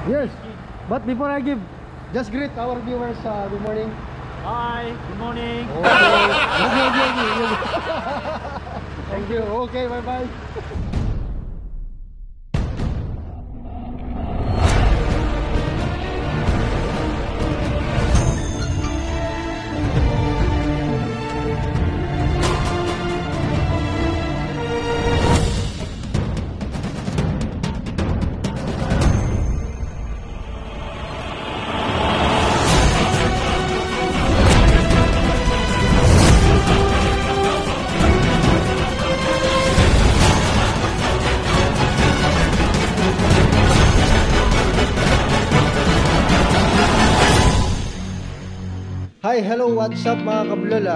Yes, but before I give, just greet our viewers. Good morning. Hi, good morning. Okay. Thank you. Okay, bye bye. Hi, hello, what's up mga kablol?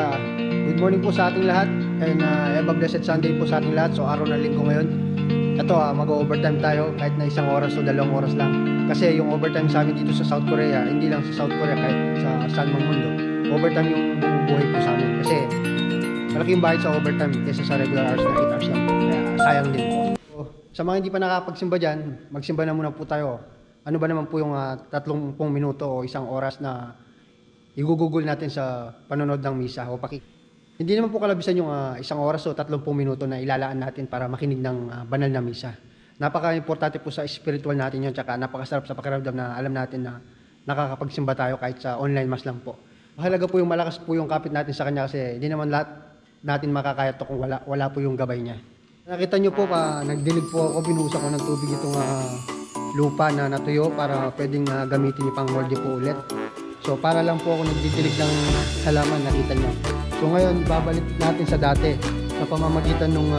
Good morning po sa ating lahat and have a blessed Sunday po sa ating lahat. So araw ng linggo ngayon. Ito mag-overtime tayo kahit na 1 oras o 2 oras lang. Kasi yung overtime sa amin dito sa South Korea, hindi lang sa South Korea, kahit sa saan mang mundo, overtime yung buhay po sa amin. Kasi malaking bayad sa overtime kaysa sa regular hours na 8 hours lang. Kaya sayang din po. So, sa mga hindi pa nakapagsimba dyan, magsimba na muna po tayo. Ano ba naman po yung 30 minuto o 1 oras na igugugol natin sa panonood ng misa o hindi naman po kalabisan yung 1 oras o 30 minuto na ilalaan natin para makinig ng banal na misa. Napaka-importante po sa spiritual natin yun, tsaka napakasarap sa pakiramdam na alam natin na nakakapagsimba tayo kahit sa online mass lang po. Mahalaga po yung malakas po yung kapit natin sa kanya kasi hindi naman lahat natin makakaya to kung wala po yung gabay niya. Nakita nyo po nagdilig po ako, binuhusan ko ng tubig itong lupa na natuyo para pwedeng gamitin yung pang-molde po ulit. So para lang po ako nagdidilig ng halaman, nakita nyo. So ngayon, babalik natin sa dati sa pamamagitan ng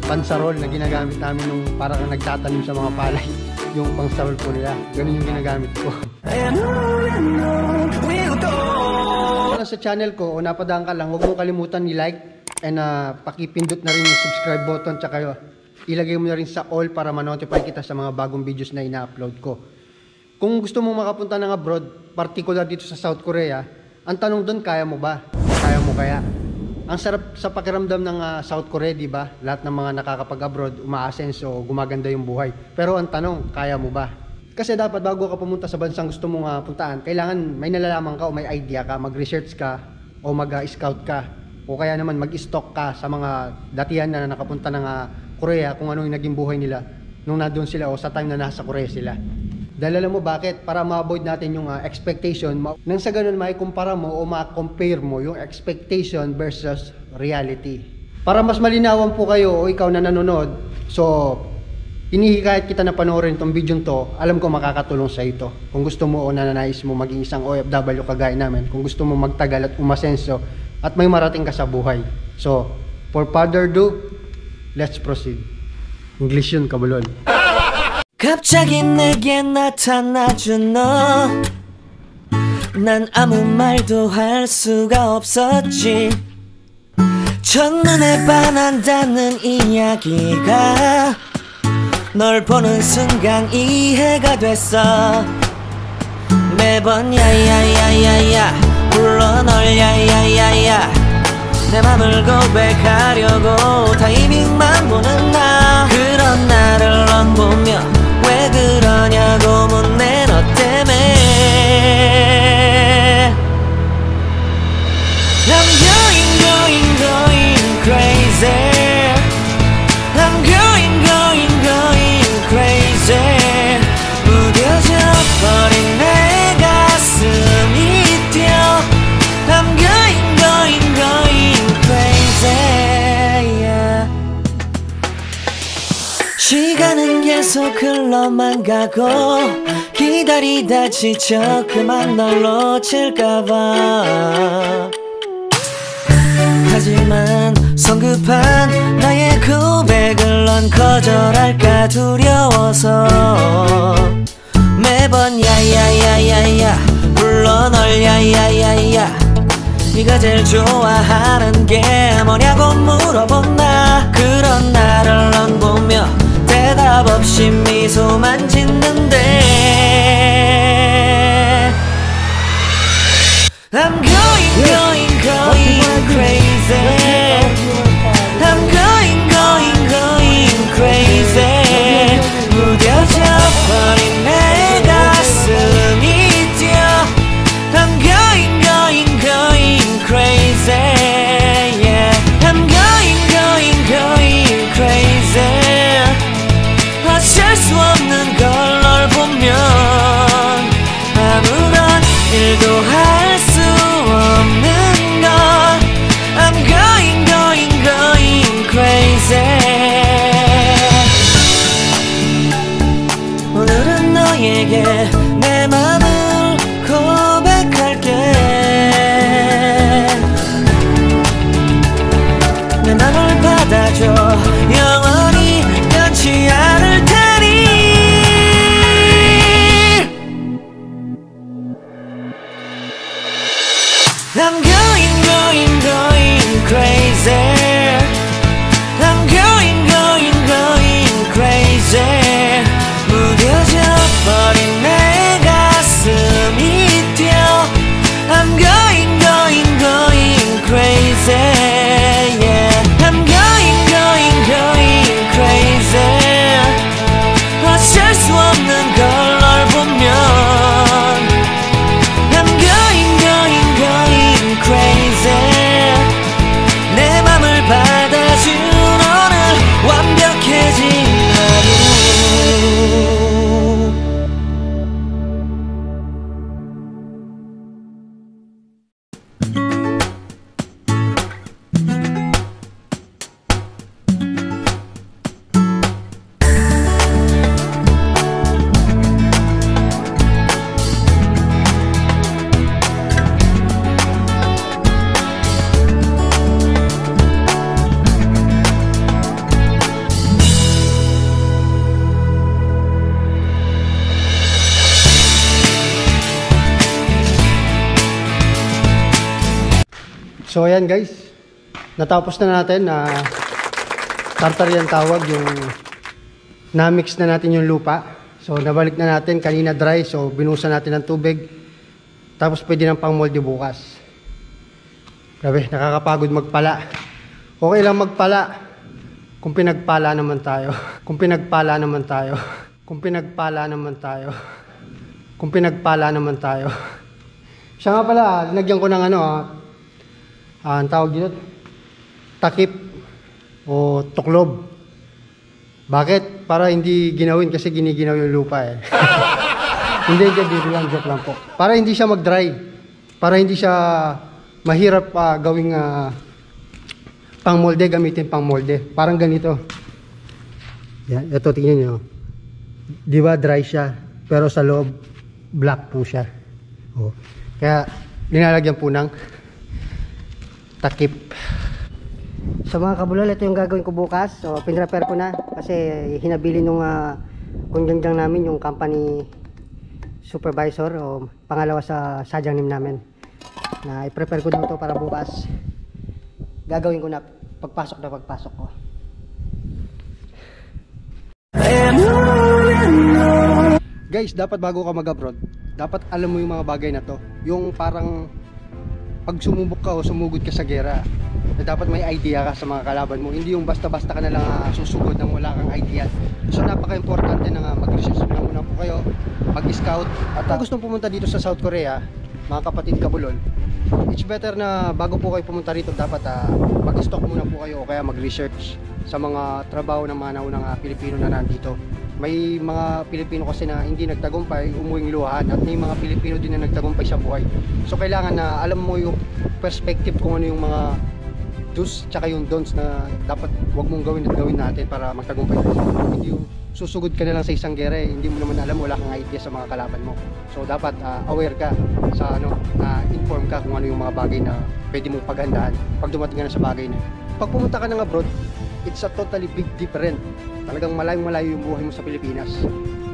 pansarol na ginagamit namin nung parang nagtatanim sa mga palay. Yung pansarol po nila, ganun yung ginagamit ko. Sa channel ko o napadaan ka lang, huwag mo kalimutan i-like and pakipindot na rin yung subscribe button, tsaka ilagay mo na rin sa all para ma-notify kita sa mga bagong videos na ina-upload ko. Kung gusto mong makapunta ng abroad, particular dito sa South Korea, ang tanong doon, kaya mo ba? Kaya mo kaya? Ang sarap sa pakiramdam ng South Korea, di ba? Lahat ng mga nakakapag-abroad, umaasenso, gumaganda yung buhay. Pero ang tanong, kaya mo ba? Kasi dapat bago ka pumunta sa bansang gusto mong puntaan, kailangan may nalalaman ka o may idea ka, mag-research ka o mag-scout ka o kaya naman mag-stock ka sa mga datihan na nakapunta ng Korea kung ano yung naging buhay nila nung nandun sila o sa time na nasa Korea sila. Dahil alam mo bakit? Para ma-avoid natin yung expectation. Nang sa ganun, maikumpara mo o ma-compare mo yung expectation versus reality. Para mas malinawan po kayo o ikaw na nanonood, so hinihikayat kita na panoorin itong video to. Alam ko makakatulong sa ito. Kung gusto mo o nananais mo maging isang OFW kagaya namin, kung gusto mo magtagal at umasenso at may marating ka sa buhay. So, for further ado, let's proceed. English yun, kabulol. 갑자기 내게 나타나준 너, 난 아무 말도 할 수가 없었지. 첫눈에 반한다는 이야기가 널 보는 순간 이해가 됐어. 매번 야야야야야 불러 널 야야야야 내 맘을 고백하려고 타이밍만 보는 나. 그런 나를 넌 보며 왜 그러냐고 묻네 너 때문에. I'm going crazy. I'm going crazy. 무뎌져 버린 내 가슴이 뛰어. I'm going crazy. Yeah. 시간은 계속 흘러만 가고 기다리다 지쳐 그만 널 놓칠까봐. 하지만 성급한 나의 고백을 넌 거절할까 두려워서 매번 네가 제일 좋아하는 게 뭐냐고 물어본다. 그런 나를 넌 보며 대답 없이 미소만 짓는데 I'm going crazy. I'm going crazy. 무뎌져 버린 내 가슴이 뛰어 I'm going crazy. Yeah. I'm going crazy. 어쩔 수 없는 걸 널 보면 아무런 일도 할 수 없는 걸 I'm going crazy. 오늘은 너에게 내 맘을 고백할게. 내 맘을 받아줘. 영원히 변치 않을 테니. I'm going crazy. I'm going crazy. 무뎌져 버린 내 가슴이 뛰어 I'm going crazy. Yeah. I'm going crazy. 어쩔 수 없는 걸 널 보면 I'm going crazy. 내 맘을 받아준 오늘 완벽해진 하루. So ayan guys, natapos na natin na tartarian tawag, yung na-mix na natin yung lupa. So nabalik na natin, kanina dry, so binusan natin ng tubig. Tapos pwede ng pang molde bukas. Grabe, nakakapagod magpala. Okay lang magpala kung pinagpala naman tayo. Kung pinagpala naman tayo. Kung pinagpala naman tayo. Kung pinagpala naman tayo. Siya nga pala, linagyan ko ng ano ang tawag dito, takip o tuklob. Bakit? Para hindi ginawin kasi giniginaw yung lupa eh. Hindi, dito lang, joke lang po. Para hindi siya mag-dry. Para hindi siya mahirap gawing pang molde, gamitin pang molde. Parang ganito. Yan, ito tingnan nyo. Di ba dry siya? Pero sa loob, black po siya. Oh. Kaya, linalagyan po ng takip. So mga kabulol, ito yung gagawin ko bukas. So pinrepare ko na kasi hinabili nung kunjangjang namin, yung company supervisor o pangalawa sa sadyang nim namin, na i-prepare ko dito para bukas gagawin ko na pagpasok ko. Guys, dapat bago ka mag-abroad, dapat alam mo yung mga bagay na to. Yung parang pag sumubok ka o sumugod ka sa gera, na dapat may idea ka sa mga kalaban mo. Hindi yung basta-basta ka na lang susugod nang wala kang idea. So napaka-importante na mag-research na muna po kayo, mag-scout. At kung gustong pumunta dito sa South Korea, mga kapatid kabulol, it's better na bago po kayo pumunta rito, dapat mag-stock muna po kayo o kaya mag-research sa mga trabaho ng mga naunang Pilipino na nandito. May mga Pilipino kasi na hindi nagtagumpay, umuwing luhaan, at may mga Pilipino din na nagtagumpay sa buhay. So kailangan na alam mo yung perspective kung ano yung mga do's tsaka yung don'ts na dapat wag mong gawin at gawin natin para magtagumpay. Hindi yung susugod ka na lang sa isang gera, hindi mo naman alam, wala kang idea sa mga kalaban mo. So dapat aware ka sa inform ka kung ano yung mga bagay na pwede mong paghandaan pag dumating ka na sa bagay na. Pag pumunta ka ng abroad, it's a totally big different. Talagang malayong-malayo yung buhay mo sa Pilipinas.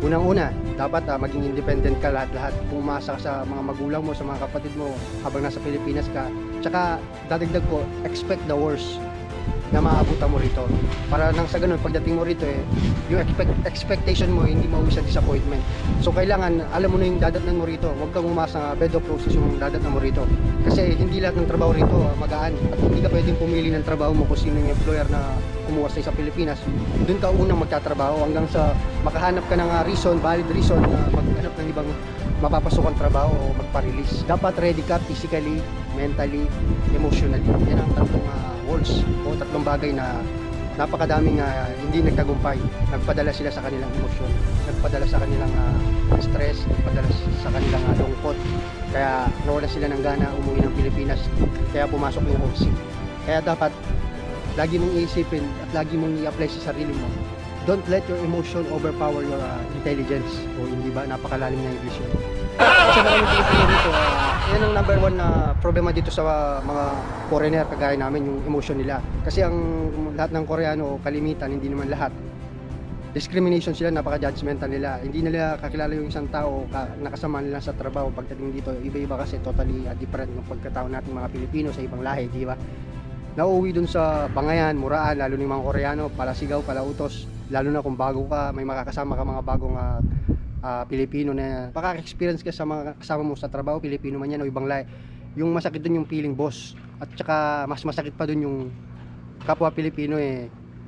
Unang-una, dapat maging independent ka lahat-lahat. Kung umasa ka sa mga magulang mo, sa mga kapatid mo habang nasa Pilipinas ka. Tsaka dadagdag ko, expect the worst na maabutan mo rito. Para nang sa ganun, pagdating mo rito yung expectation mo hindi mauwi sa disappointment. So kailangan, alam mo na yung dadatnan mo rito. Huwag kang umasa nga bed of roses yung dadatnan mo rito. Kasi hindi lahat ng trabaho rito magaan. At hindi ka pwedeng pumili ng trabaho mo kung sino yung employer na kumuha sa Pilipinas. Doon ka unang magtatrabaho hanggang sa makahanap ka ng valid reason na maghanap ng ibang mapapasok ang trabaho o magpa-release. Dapat ready ka physically, mentally, emotionally. Yan ang tatlong words o tatlong bagay na napakadaming hindi nagtagumpay. Nagpadala sila sa kanilang emosyon, nagpadala sa kanilang stress, nagpadala sa kanilang lungkot. Kaya nawala sila ng gana umuwi ng Pilipinas. Kaya pumasok yung homesick. Kaya dapat lagi mong iisipin at lagi mong i-apply sa sarili mo. Don't let your emotion overpower your intelligence. O hindi ba? Napakalalim na English yun. Kasi maraming Pilipino dito, yan ang number one na problema dito sa mga foreigner kagaya namin, yung emotion nila. Kasi ang lahat ng Koreano o kalimitan, hindi naman lahat, discrimination sila, napaka-judgmental nila. Hindi nila kakilala yung isang tao nakasama nila sa trabaho. Pagdating dito, iba-iba kasi totally different ng pagkatao natin mga Pilipino sa ibang lahi, di ba? Nauuwi dun sa Bangayan, Muraan, lalo ni mga Koreano, palasigaw, palautos, lalo na kung bago ka, may makakasama ka mga bagong Pilipino na makaka-experience ka sa mga kasama mo sa trabaho, Pilipino man yan o ibang lahi. Yung masakit dun yung feeling boss, at saka mas masakit pa dun yung kapwa Pilipino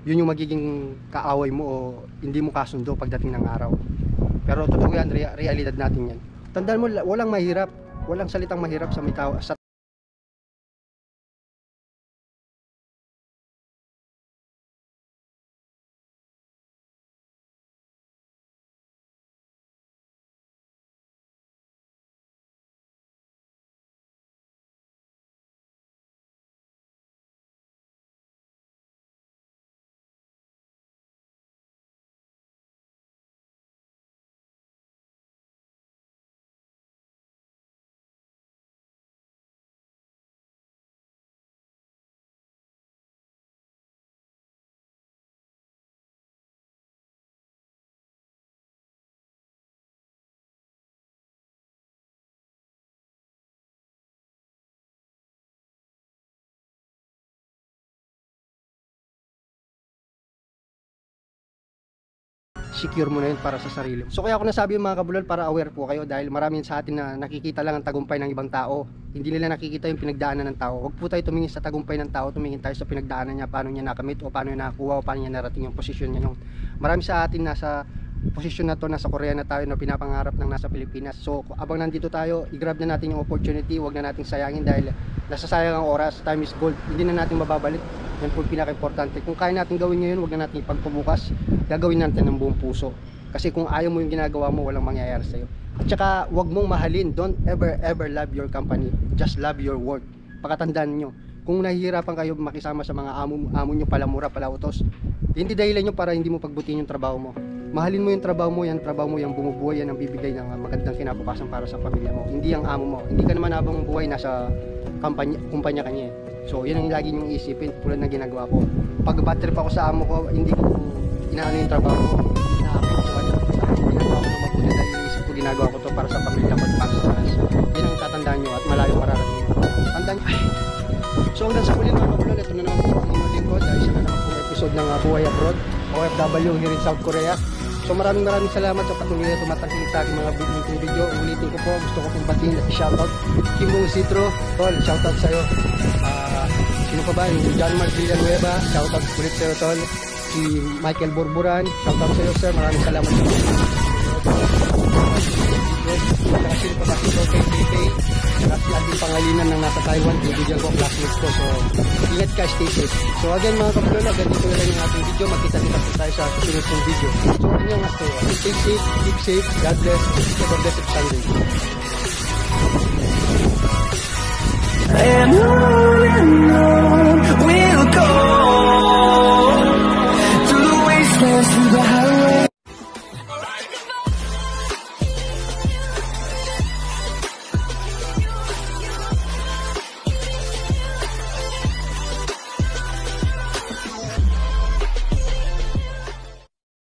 yun yung magiging kaaway mo o hindi mo kasundo pagdating ng araw. Pero totoo yan, realidad natin yan. Tandaan mo, walang mahirap, walang salitang mahirap sa may tao, sa secure mo na yun para sa sarili mo. So kaya ako nasabi mga kabulol para aware po kayo dahil marami sa atin na nakikita lang ang tagumpay ng ibang tao. Hindi nila nakikita yung pinagdaanan ng tao. Huwag po tayo tumingin sa tagumpay ng tao, tumingin tayo sa pinagdaanan niya, paano niya nakamit o paano niya nakakuha o paano niya narating yung posisyon niya. Marami sa atin nasa posisyon na to, nasa Korea na tayo na pinapangarap ng nasa Pilipinas. So abang nandito tayo, i-grab na natin yung opportunity, huwag na nating sayangin dahil nasasayang ang oras, time is gold, hindi na natin mababalik. Yan po yung pinaka-importante. Kung kaya natin gawin ngayon, huwag na natin ipagpabukas, gagawin natin ng buong puso. Kasi kung ayaw mo yung ginagawa mo, walang mangyayari sa'yo. At saka huwag mong mahalin, don't ever love your company, just love your work. Pakatandaan nyo, kung nahihirapan kayo makisama sa mga amo nyo palamura, palautos, hindi dahilan nyo para hindi mo pagbutin yung trabaho mo. Mahalin mo yung trabaho mo, yung bumubuhay, yan ang bibigay ng magandang kinabukasan para sa pamilya mo. Hindi ang amo mo. Hindi ka naman habang buhay nasa kumpanya kanya. So yan ang lagi nyong isipin tulad ng ginagawa ko. Pag bad trip ako sa amo ko, hindi ko inaano yung trabaho ko. Inaapektuhan ko sa ginagawa ko ng mabuti dahil inisip ko ginagawa ko to para sa pamilya ko at para sa oras. Yan ang tatandaan nyo at malayo mararating nyo. Tandaan nyo. So hanggang sa muli mga kabulol, ito na naman po ang inyong lingkod. Isa na naman pong episode ng Buhay Abroad, OFW here in South Korea. So maraming salamat sa patuloy na tumatangkilik sa aking mga video. Ulitin ko po, gusto ko pong batiin at i-shoutout Kimong Citro, tol, shoutout sa'yo. Sino pa ba? Yung John Mark Villanueva, shoutout ulit sa'yo, tol. Si Michael Borburan, shoutout sa'yo, sir. Maraming salamat sa mga saka sino pa ba? Si Dr. JK, saka si ating pangalinan ng nasa Taiwan, bibigyan ko classmates ko. So ingat ka, stay safe. So again mga kapulol, ganito na lang yung ating video. Magkita-kita po tayo sa susunod kong video. So yun nga, stay safe, keep safe, God bless, have a blessed Sunday. And on we'll go.